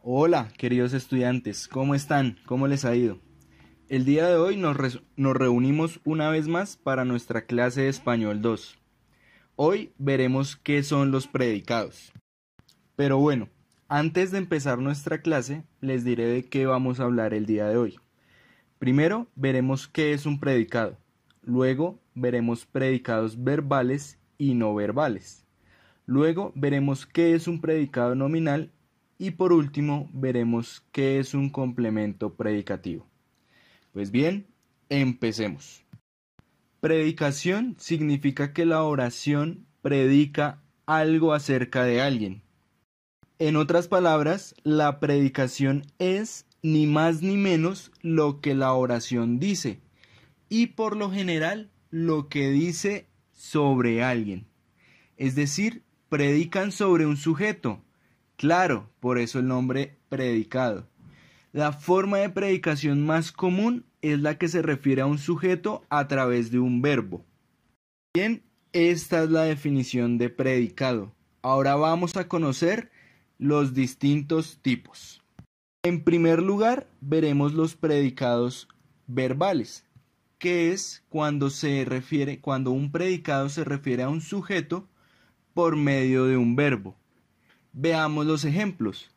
Hola, queridos estudiantes, ¿cómo están? ¿Cómo les ha ido? El día de hoy nos reunimos una vez más para nuestra clase de Español 2. Hoy veremos qué son los predicados. Pero bueno, antes de empezar nuestra clase, les diré de qué vamos a hablar el día de hoy. Primero, veremos qué es un predicado. Luego, veremos predicados verbales y no verbales. Luego, veremos qué es un predicado nominal. Y por último, veremos qué es un complemento predicativo. Pues bien, empecemos. Predicación significa que la oración predica algo acerca de alguien. En otras palabras, la predicación es ni más ni menos lo que la oración dice, y por lo general lo que dice sobre alguien. Es decir, predican sobre un sujeto. Claro, por eso el nombre predicado. La forma de predicación más común es la que se refiere a un sujeto a través de un verbo. Bien, esta es la definición de predicado. Ahora vamos a conocer los distintos tipos. En primer lugar, veremos los predicados verbales, que es cuando un predicado se refiere a un sujeto por medio de un verbo. Veamos los ejemplos.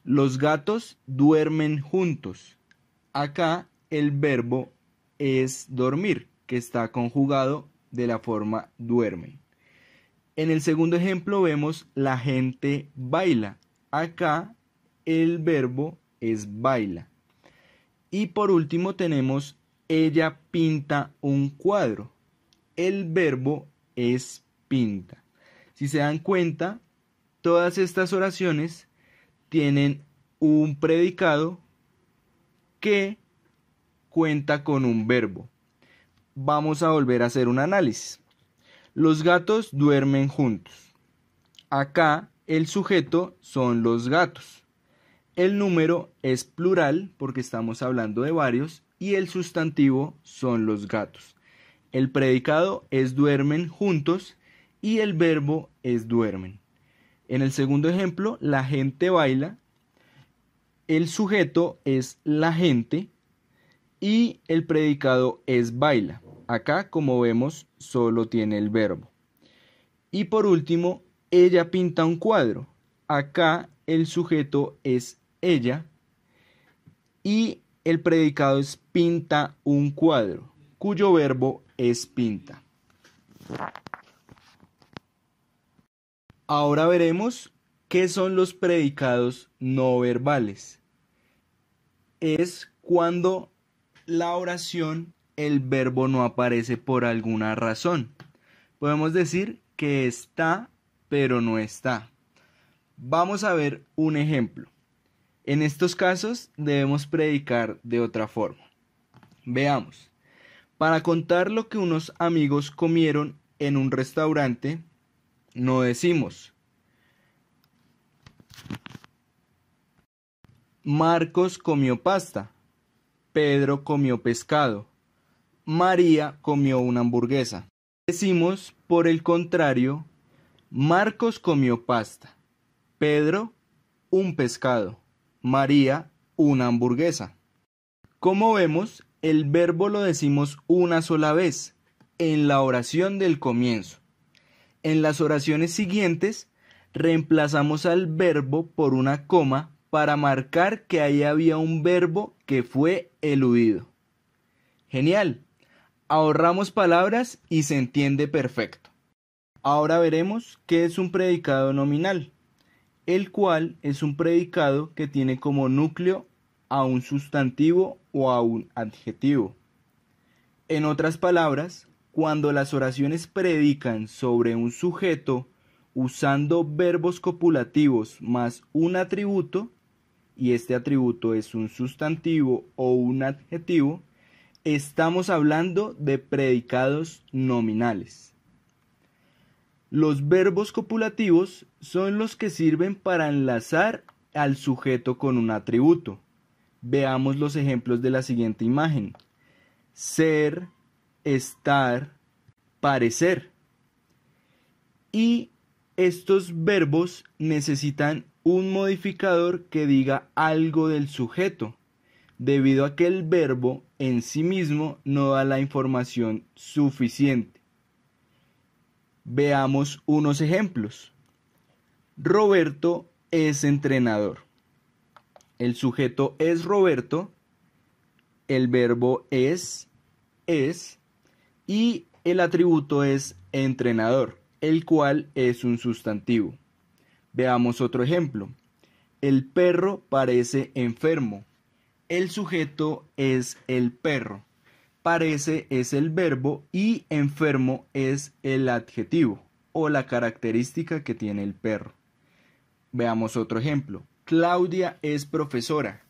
Los gatos duermen juntos. Acá el verbo es dormir, que está conjugado de la forma duermen. En el segundo ejemplo vemos la gente baila. Acá el verbo es baila. Y por último tenemos ella pinta un cuadro. El verbo es pinta. Si se dan cuenta, todas estas oraciones tienen un predicado que cuenta con un verbo. Vamos a volver a hacer un análisis. Los gatos duermen juntos. Acá el sujeto son los gatos. El número es plural porque estamos hablando de varios y el sustantivo son los gatos. El predicado es duermen juntos y el verbo es duermen. En el segundo ejemplo, la gente baila. El sujeto es la gente y el predicado es baila. Acá, como vemos, solo tiene el verbo. Y por último, ella pinta un cuadro. Acá el sujeto es ella y el predicado es pinta un cuadro, cuyo verbo es pinta. Ahora veremos qué son los predicados no verbales. Es cuando la oración, el verbo no aparece por alguna razón. Podemos decir que está, pero no está. Vamos a ver un ejemplo. En estos casos debemos predicar de otra forma. Veamos. Para contar lo que unos amigos comieron en un restaurante, no decimos Marcos comió pasta, Pedro comió pescado, María comió una hamburguesa. Decimos, por el contrario, Marcos comió pasta, Pedro un pescado, María una hamburguesa. Como vemos, el verbo lo decimos una sola vez, en la oración del comienzo. En las oraciones siguientes, reemplazamos al verbo por una coma para marcar que ahí había un verbo que fue eludido. Genial. Ahorramos palabras y se entiende perfecto. Ahora veremos qué es un predicado nominal, el cual es un predicado que tiene como núcleo a un sustantivo o a un adjetivo. En otras palabras, cuando las oraciones predican sobre un sujeto usando verbos copulativos más un atributo, y este atributo es un sustantivo o un adjetivo, estamos hablando de predicados nominales. Los verbos copulativos son los que sirven para enlazar al sujeto con un atributo. Veamos los ejemplos de la siguiente imagen. Ser, estar, parecer. Y estos verbos necesitan un modificador que diga algo del sujeto, debido a que el verbo en sí mismo no da la información suficiente. Veamos unos ejemplos. Roberto es entrenador. El sujeto es Roberto, el verbo es, y el atributo es entrenador, el cual es un sustantivo. Veamos otro ejemplo. El perro parece enfermo. El sujeto es el perro. Parece es el verbo y enfermo es el adjetivo o la característica que tiene el perro. Veamos otro ejemplo. Claudia es profesora.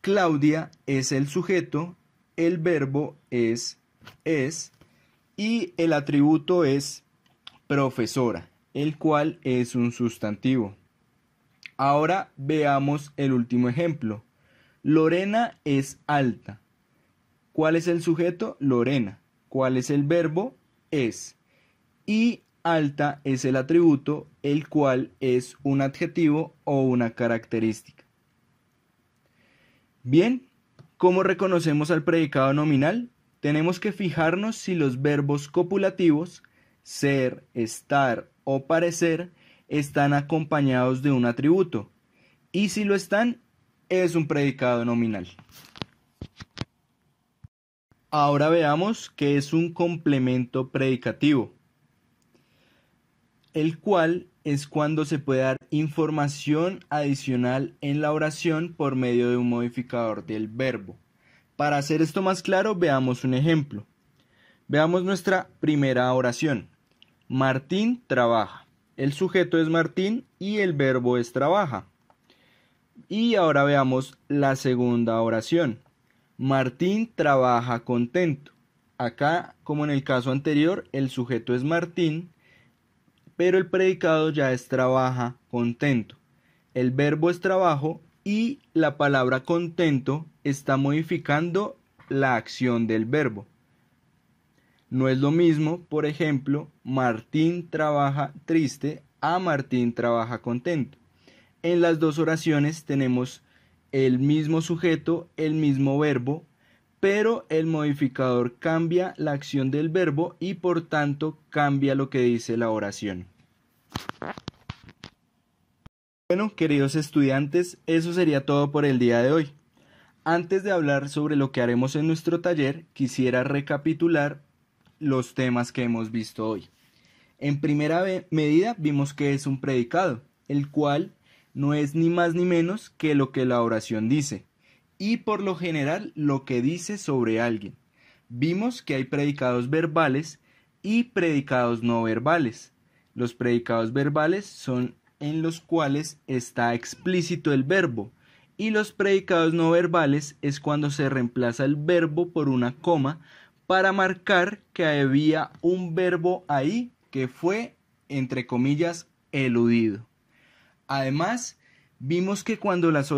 Claudia es el sujeto, el verbo es y el atributo es profesora, el cual es un sustantivo. Ahora veamos el último ejemplo. Lorena es alta. ¿Cuál es el sujeto? Lorena. ¿Cuál es el verbo? Es. Y alta es el atributo, el cual es un adjetivo o una característica. Bien, ¿cómo reconocemos al predicado nominal? Tenemos que fijarnos si los verbos copulativos, ser, estar o parecer, están acompañados de un atributo. Y si lo están, es un predicado nominal. Ahora veamos qué es un complemento predicativo, el cual es cuando se puede dar información adicional en la oración por medio de un modificador del verbo. Para hacer esto más claro, veamos un ejemplo. Veamos nuestra primera oración. Martín trabaja. El sujeto es Martín y el verbo es trabaja. Y ahora veamos la segunda oración. Martín trabaja contento. Acá, como en el caso anterior, el sujeto es Martín, pero el predicado ya es trabaja contento. El verbo es trabajo y la palabra contento está modificando la acción del verbo. No es lo mismo, por ejemplo, Martín trabaja triste a Martín trabaja contento. En las dos oraciones tenemos el mismo sujeto, el mismo verbo, pero el modificador cambia la acción del verbo y por tanto cambia lo que dice la oración. Bueno, queridos estudiantes, eso sería todo por el día de hoy. Antes de hablar sobre lo que haremos en nuestro taller, quisiera recapitular los temas que hemos visto hoy. En primera medida vimos que es un predicado, el cual no es ni más ni menos que lo que la oración dice, y por lo general lo que dice sobre alguien. Vimos que hay predicados verbales y predicados no verbales. Los predicados verbales son en los cuales está explícito el verbo, y los predicados no verbales es cuando se reemplaza el verbo por una coma para marcar que había un verbo ahí que fue, entre comillas, eludido. Además, vimos que cuando las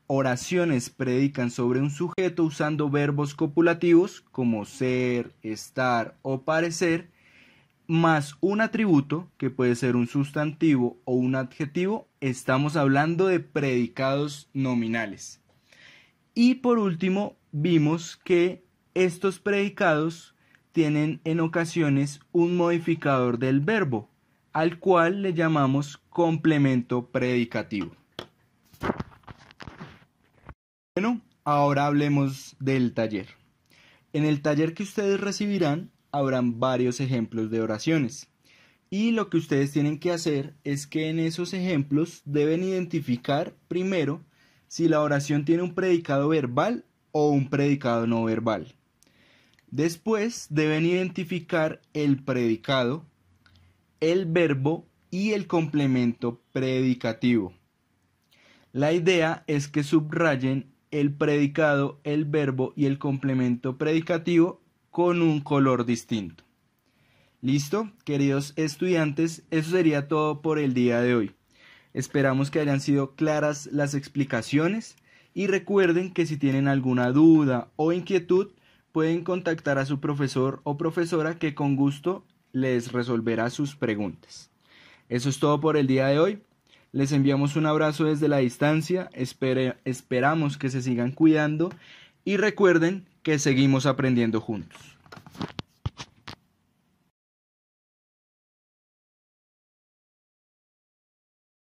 oraciones predican sobre un sujeto usando verbos copulativos como ser, estar o parecer, más un atributo, que puede ser un sustantivo o un adjetivo, estamos hablando de predicados nominales. Y por último, vimos que estos predicados tienen en ocasiones un modificador del verbo, al cual le llamamos complemento predicativo. Bueno, ahora hablemos del taller. En el taller que ustedes recibirán, habrán varios ejemplos de oraciones. Y lo que ustedes tienen que hacer es que en esos ejemplos deben identificar primero si la oración tiene un predicado verbal o un predicado no verbal. Después deben identificar el predicado, el verbo y el complemento predicativo. La idea es que subrayen el predicado, el verbo y el complemento predicativo con un color distinto. ¿Listo? Queridos estudiantes, eso sería todo por el día de hoy. Esperamos que hayan sido claras las explicaciones y recuerden que si tienen alguna duda o inquietud pueden contactar a su profesor o profesora que con gusto les resolverá sus preguntas. Eso es todo por el día de hoy. Les enviamos un abrazo desde la distancia, esperamos que se sigan cuidando y recuerden que seguimos aprendiendo juntos.